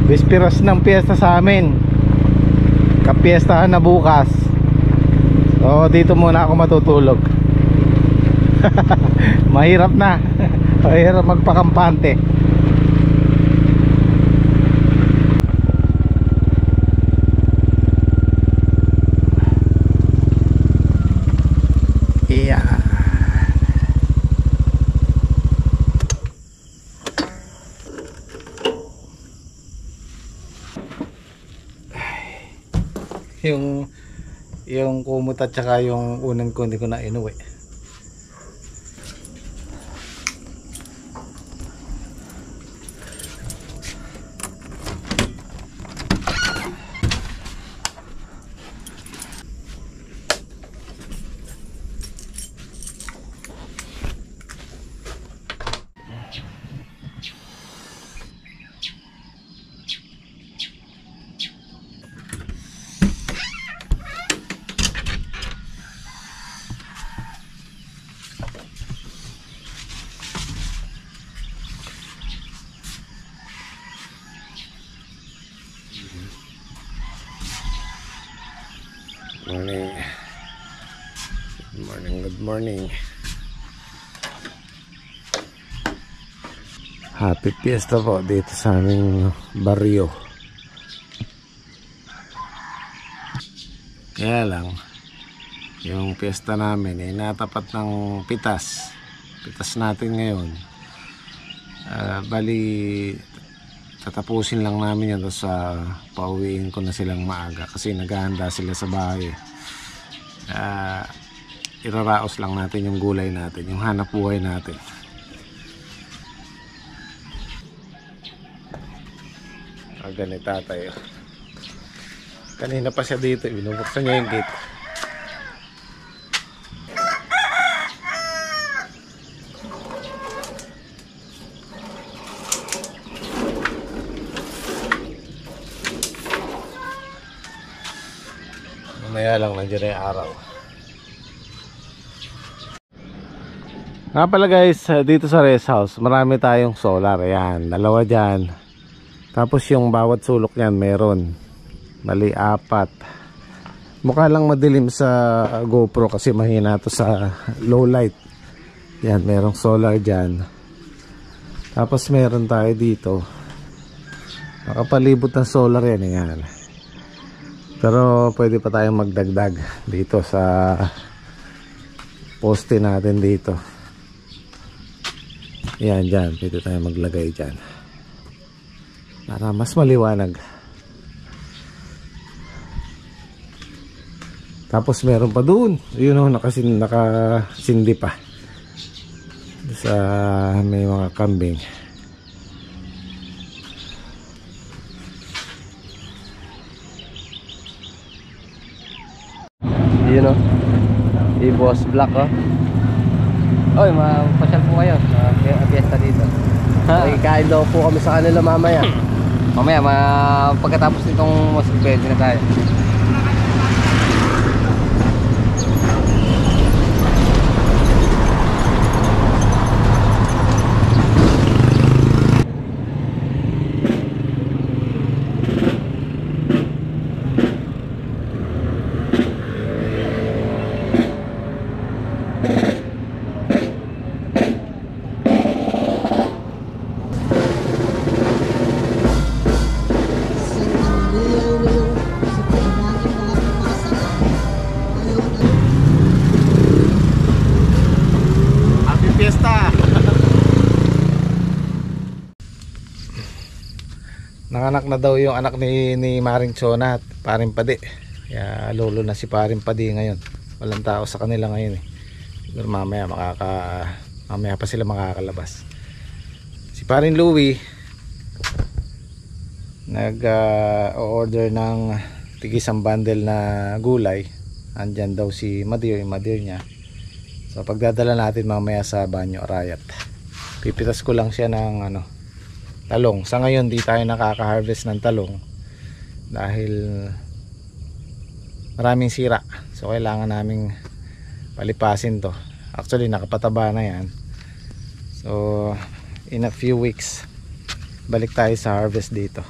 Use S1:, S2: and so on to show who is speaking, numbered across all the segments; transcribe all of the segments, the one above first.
S1: Bisperas ng piyesta sa amin. Kapiestahan na bukas. So dito muna ako matutulog. Mahirap na. Mahirap magpakampante. Yeah. Yung kumot at saka yung unan ko hindi ko na inuwi. Morning. Good morning, good morning. Happy Fiesta po dito sa aming baryo. Kaya lang yung fiesta namin ay natapat ng pitas natin ngayon. Bali tatapusin lang namin yan, tapos pauwiin ko na silang maaga kasi naghahanda sila sa bahay. Iraraos lang natin yung gulay natin, yung hanap buhay natin. Ganita tayo. Kanina pa siya dito, binubuksan niya yung gate. Mamaya lang, nandiyan na yung araw. Nga pala guys, dito sa rest house marami tayong solar. Ayan, dalawa dyan. Tapos yung bawat sulok nyan meron. Bali 4. Mukha lang madilim sa GoPro kasi mahina to sa low light. Yan, merong solar dyan. Tapos meron tayo dito. Nakapalibot ng solar yan. Yan. Pero pwede pa tayong magdagdag dito sa poste natin dito. Yan dyan, pwede tayong maglagay dyan para mas maliwanag. Tapos meron pa doon, yun o, nakasindi pa sa may mga kambing.
S2: Yun o, i-boss black o. Oy, mapasyal po kayo sa fiesta dito. Okay, kain daw po kami sa kanila mamaya. Mamaya, pagkatapos nitong pwede na tayo.
S1: Nanganak na daw yung anak ni Maring Chona at Paring Padi. Kaya lolo na si Paring Padi ngayon. Walang tao sa kanila ngayon eh. Pero mamaya pa sila makakalabas. Si Paring Louie nag-order ng tigisang bundle na gulay. Andyan daw si Madir, yung Madir niya. So pagdadala natin mamaya sa Banyo Arayat. Pipitas ko lang siya ng talong. Sa ngayon di tayo nakaka-harvest ng talong dahil maraming sira. So kailangan naming palipasin to. Actually nakapataba na yan. So in a few weeks balik tayo sa harvest dito.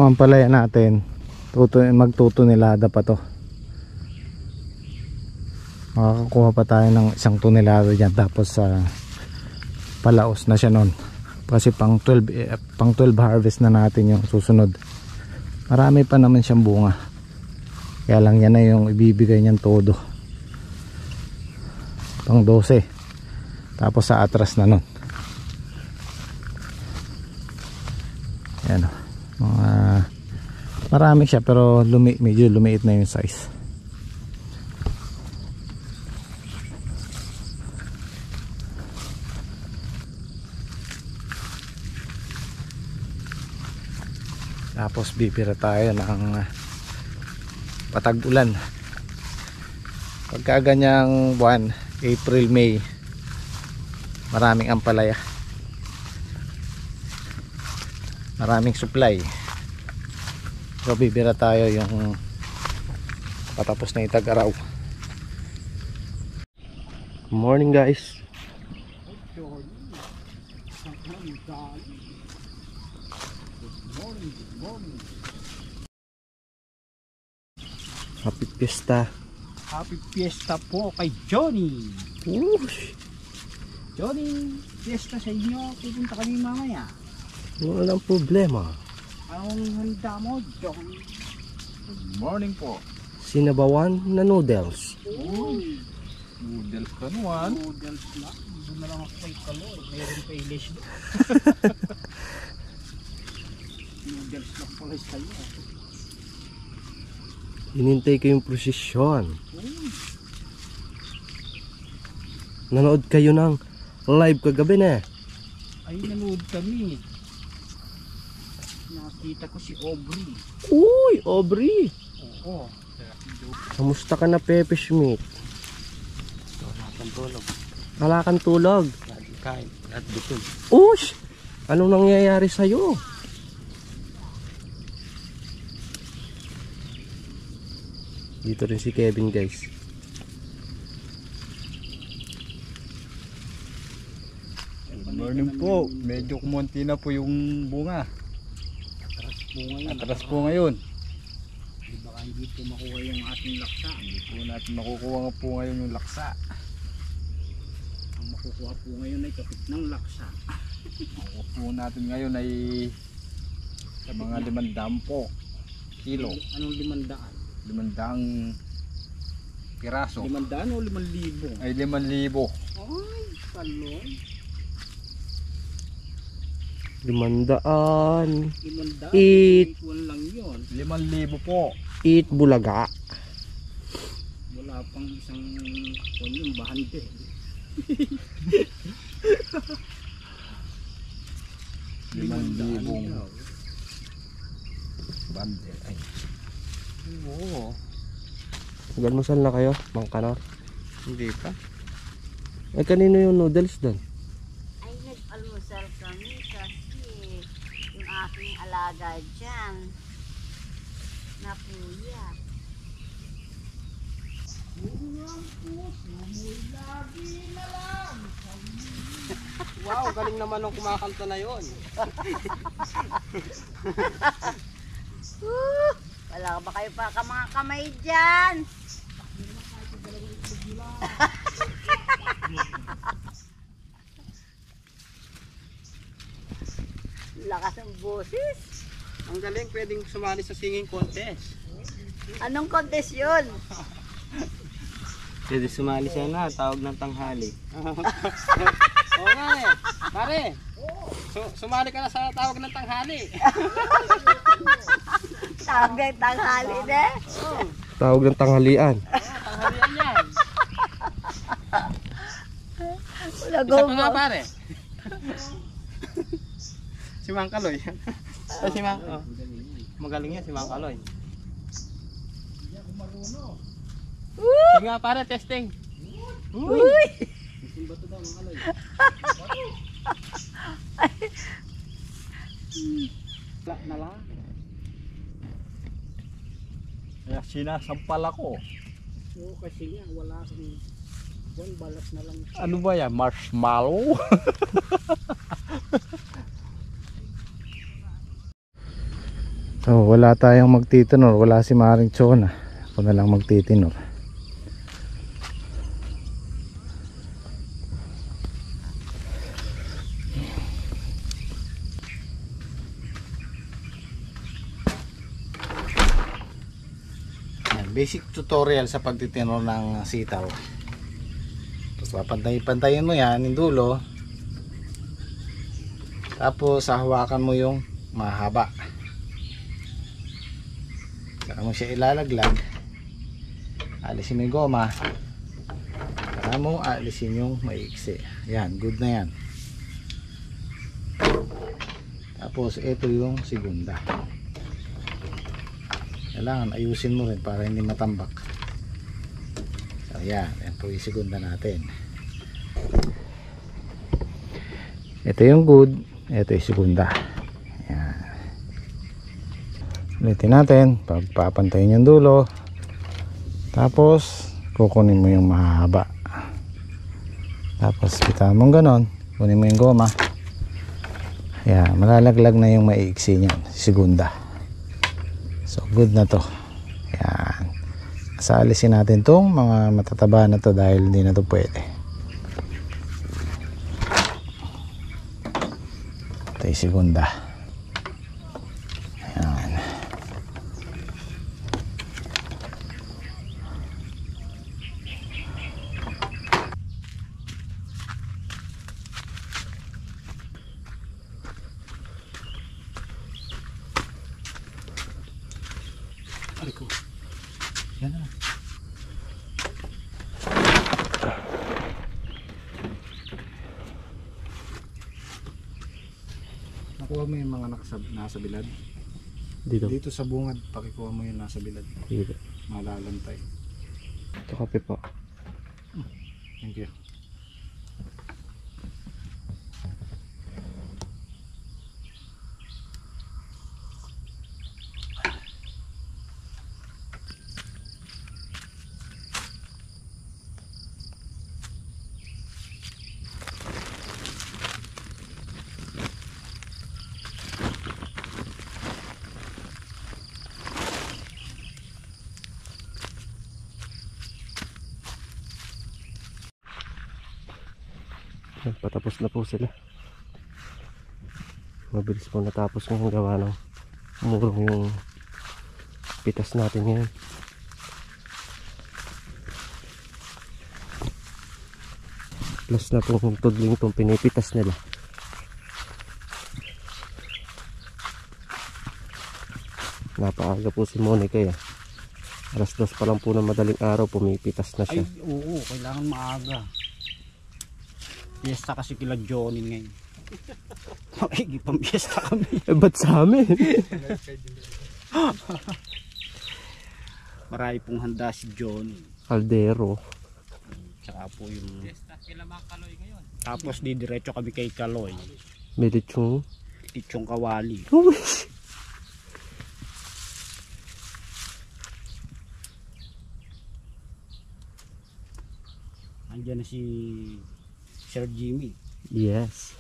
S1: Itong ampalaya natin, magtutunelada pa to. Makakakuha pa tayo ng 1 tonelada dyan. Tapos palaos na siya nun. Kasi pang 12 harvest na natin yung susunod. Marami pa naman siyang bunga. Kaya lang yan na yung ibibigay niyan todo. Pang 12. Tapos sa atras na nun. Ayan o. Marami siya pero medyo lumiit na yung size. Tapos bibira tayo ng patag-ulan. Pagka ganyang buwan, April, May, maraming ampalaya, maraming supply. So bibira tayo yung patapos na itag-araw. Morning guys. Happy Fiesta.
S3: Happy Fiesta po kay Johnny.
S1: Whoosh.
S3: Johnny, fiesta sa inyo. Pupunta kami mamaya.
S1: Walang problema.
S3: Anong handa mo, Johnny?
S2: Good morning po.
S1: Sinabawan na noodles.
S2: Noodles ka naman.
S3: Noodles na. Doon na lang ako kay Kalor. Mayroon pa ilish doon. Noodles lang pala sa'yo.
S1: Hinintay ko yung prosesyon. Nanood kayo ng live kagabi na.
S3: Ay, nanood kami. Nakita ko si Aubrey.
S1: Uy, Aubrey.
S3: Oo.
S1: Kamusta ka na, Pepe Schmidt?
S3: Wala kang tulog.
S1: Wala kang tulog.
S3: Lagi kain. At gutom.
S1: Ush! Anong nangyayari sa'yo? Dito rin si Kevin guys.
S2: Good morning po. Medyo kumunti na po yung bunga. Atras po ngayon.
S3: Di baka hindi po makuha yung ating laksa.
S2: Hindi po natin makukuha nga po ngayon yung laksa.
S3: Ang makukuha po ngayon ay kapit ng laksa.
S2: Makukuha po natin ngayon ay sa mga 500 po kilo.
S3: Anong 500?
S2: 500 piraso.
S3: 500 o 5,000?
S2: Ay 5,000.
S3: Ay, talon.
S1: 500.
S3: 500.
S1: Eat.
S3: Equal lang yun.
S2: 5,000 po.
S1: Eat bulaga.
S3: Wala pang isang kwan yung bahante.
S2: Limang bundle. Ay.
S3: Oo.
S1: Galmusal na kayo, Mang Kanor?
S3: Hindi pa.
S1: Ay, kanino yung noodles doon?
S4: Ay, nag-almusal kami kasi yung aking alaga dyan napuyat.
S3: Wow, galing naman nung kumakanta na yon.
S4: Wala ba kayo pa mga kamay dyan? Lakas ng boses.
S3: Ang galing, pwedeng sumali sa singing contest.
S4: Anong contest yun?
S3: Pwede sumali siya na, tawag ng tanghali. Oo nga eh. Pare, sumali ka na sa tawag ng tanghali.
S4: Tagay tanghali na.
S1: Tawag ng tanghalian.
S3: Tanghalian yan.
S4: Wala
S3: Isa pa nga
S4: go.
S3: pare. Si Mang Kaloy. Ay, si Mang, oh. Magaling yan si Mang Kaloy. Sige nga pare, testing.
S4: Uy!
S3: Na lang.
S2: Kaya sinasampal ako.
S3: Oo, kasi nga wala kang buwan, balat na lang.
S2: Ano ba yan? Marshmallow?
S1: So wala tayong magtitinor, wala si Maring Chona, ako na lang magtitinor. Basic tutorial sa pagtitinor ng sitaw. Tapos papantay-pantayin mo yan yung dulo. Tapos hahawakan mo yung mahaba. Saka mo siya ilalaglag. Alisin mo yung goma. Saka mo alisin yung maiksi. Yan, good na yan. Tapos ito yung segunda. Kailangan ayusin mo rin para hindi matambak. So yan, yan po yung segunda natin. Ito yung good, ito yung segunda. Yan. Ulitin natin, papantayin yung dulo. Tapos kukunin mo yung mahaba. Tapos bitawan mo ganon, kunin mo yung goma. Yan, malalaglag na yung maiiksi niyan, segunda. So good na to. Yan. Saalisin natin tong mga matataba na to dahil hindi na to pwede. Ito yung segunda. Yan. Aliko. Yan na. Nakuha mo yung mga nasa bilad. Dito sa bungad, pakikuha mo yung nasa bilad. Dito. Malalantay.
S2: Ito kape po.
S1: Thank you.
S2: Patapos na po sila. Mabilis po natapos ng gawa ng murong yung pitas natin ngayon. Plus na pong tudling itong pinipitas nila. Napaaga po si Monica eh. Alas 2 pa lang po ng madaling araw, pumipitas na siya.
S3: Ay, oo, kailangan maaga. Fiesta kasi kila Johnny ngayon. Makikipang-fiesta kami.
S2: Eh, ba't sa amin?
S3: Marami pong handa si Johnny.
S2: Caldero.
S3: Tsaka po yung... Tapos didiretso kami kay Kaloy.
S2: May lechong.
S3: Lechong kawali. Andiyan na si Sir Jimmy.
S2: Yes.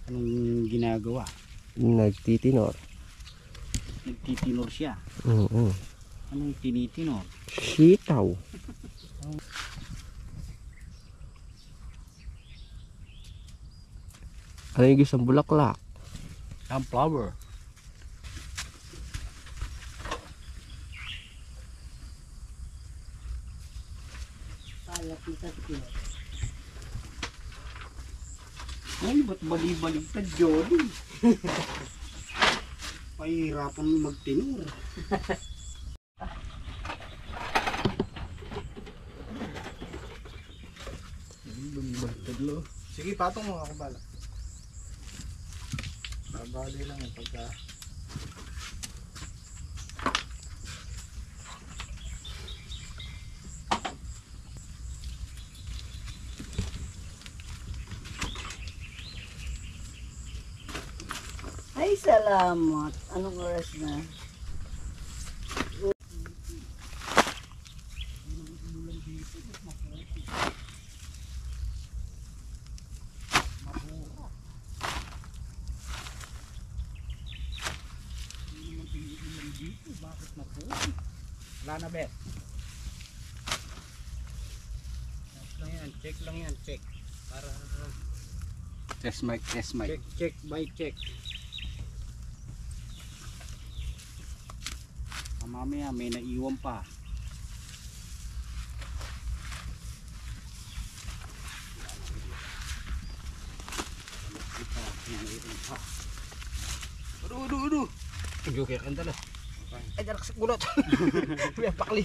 S3: Anong ginagawa?
S2: Nagtitinor.
S3: Nagtitinor siya. Anong tinitinor?
S2: Sitaw. Ano yung isang bulaklak?
S3: Sunflower. Ay, ba't bali-baligtad, Johnny? Pahihirapan mo magtinur. Bali-baligtad, lo.
S1: Sige, patong mo ako bala. Babali lang yung pagka...
S4: Ay, salamat. Anong oras na?
S3: Wala na, be. Check lang yan, check. Para
S2: Test mic, test mic.
S3: check by check. Mamaya may naiwan pa. Aduh. Tujuh kayak kan tadi. Jarak sekulot. Biar pakli.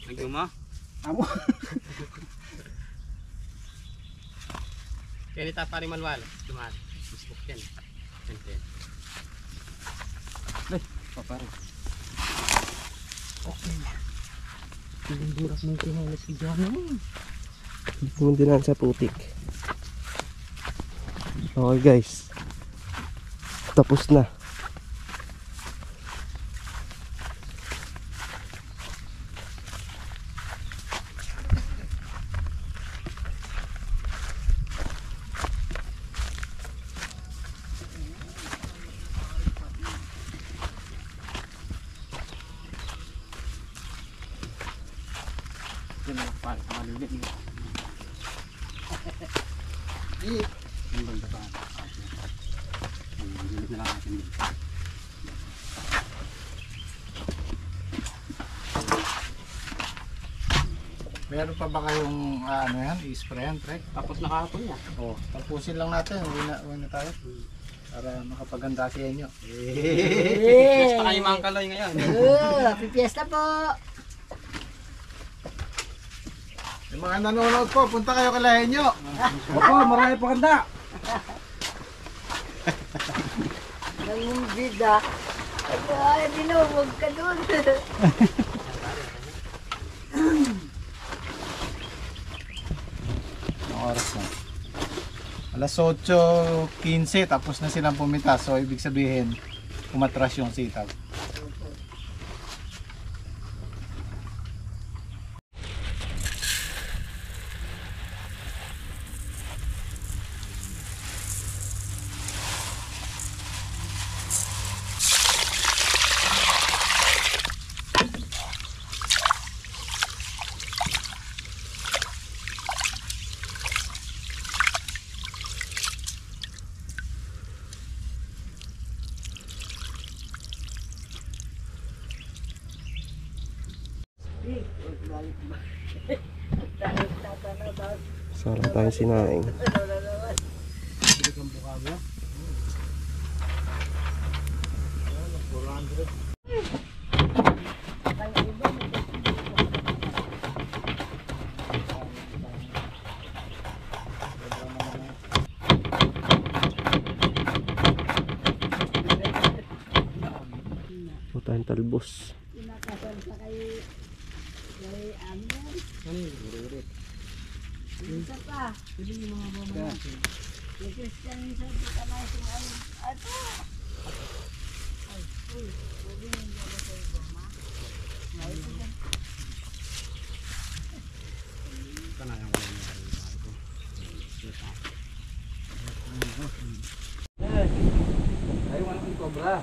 S3: Lagi mah? Kamu. Kaya tapari manual. Dumaan. Facebook yan. Papari. Okay. Piling durak mo yung halos igana mo.
S2: Pumuntinan sa putik. Okay guys. Tapos na.
S1: Meron pa ba kayong ano yan, i-sprayan, Trek?
S3: Tapos nakahapon niya.
S1: Oo, tapusin lang natin, uwi na tayo. Para makapaganda sa inyo.
S3: Basta kayo mga kaloy ngayon.
S4: Happy Fiesta po!
S1: Yung mga nanonood po, punta kayo kalahin nyo.
S3: Opo, marami pa kanda.
S4: Nanging bida. Ay, binubog ka doon.
S1: Anong oras na? Alas 8:15, tapos na silang pumita. So, ibig sabihin, umatras yung sitaw.
S2: Sarap tayong sinaing. Tayong talbos.
S4: Kinakasal sa kay Amin. Isa pa. Yung Christian sa kita na yung ato. Ay, uy. Huwag yung hindi ako sa iba, ma. Ay, ito yan.
S3: Ay, wala kang cobra.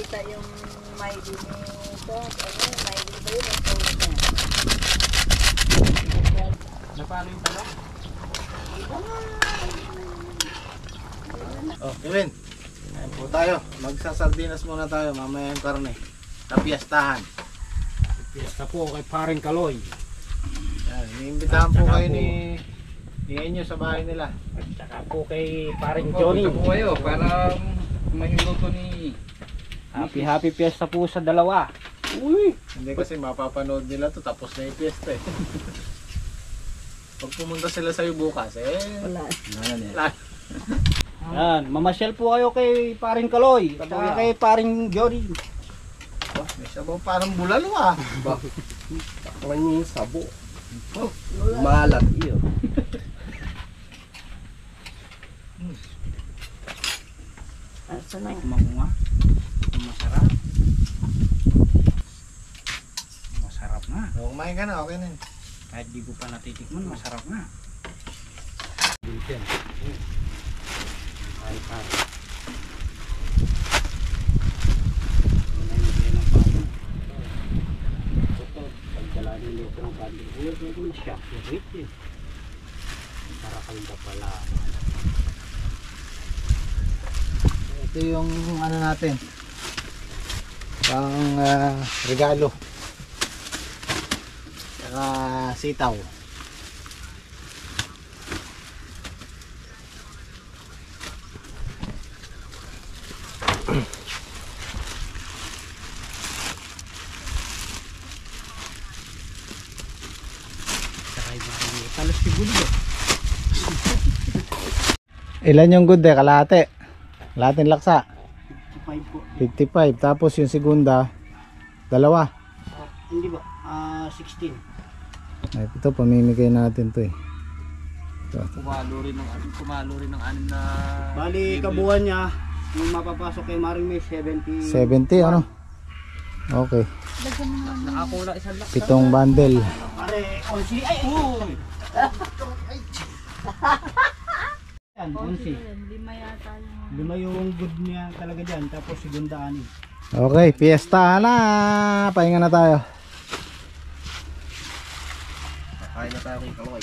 S4: nakita yung may dinito. Ano, may dito yun. Ang tawag niya.
S3: Napalo yung talong?
S1: Oh, Kevin. Ayan po tayo. Magsasardinas muna tayo. Mamaya yung karne. Tapiyastahan.
S3: Piyesta po kay paring Kaloy.
S1: Yan. Iniimbitahan po kayo ni Enyo sa bahay nila.
S3: At saka po kay paring Johnny.
S2: Punta po kayo para mahiluto ni...
S3: Happy piyesta po sa dalawa.
S1: Uy! Hindi kasi mapapanood nila to tapos na yung piyesta eh. Pag pumunta sila sa'yo bukas
S4: Wala.
S1: wala.
S3: Yan, mamasyal po kayo kay paring Kaloy. At saka kay paring Johnny.
S1: Oh, may sabaw parang bulalo ah.
S2: Takpan niyo yung sabo. Malat iyo.
S4: Asa na?
S3: Makunga. Masarap. Masarap nga.
S1: Oh, kumain ka na, okay na yun.
S3: Kahit di ko pa natitikman, masarap nga. Ay, pare. Pagdalanin nito ng banding. Ulit na ito na siya. Wait eh. Para kalda pala.
S1: Ito yung ano natin. Pang regalo. Saka sitaw.
S3: Saka yung talos siguro.
S1: Ilan yung good eh? Kalahati. Kalahating laksa.
S3: 5 po.
S1: 55. Tapos yung segunda, dalawa.
S3: Hindi ba? 16.
S1: Ay, ito, pamimigay natin to eh.
S2: Kumalo rin ng anim na...
S3: Bali, kabuuan niya, yung mapapasok kay Maring May 70.
S1: 70 ano? Okay.
S2: Nakakula isang laksa.
S1: 7 bundle.
S3: Pare, 11. Ay, uy! Yan, 11.
S4: Lima yata yung...
S3: 5 yung good niya talaga dyan, tapos segundaan eh.
S1: Okay, fiesta na. Pahinga na tayo.
S2: Kakain na tayo kay Kaloy.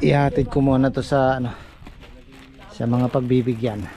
S1: Ihatid ko muna to sa ano, sa mga pagbibigyan.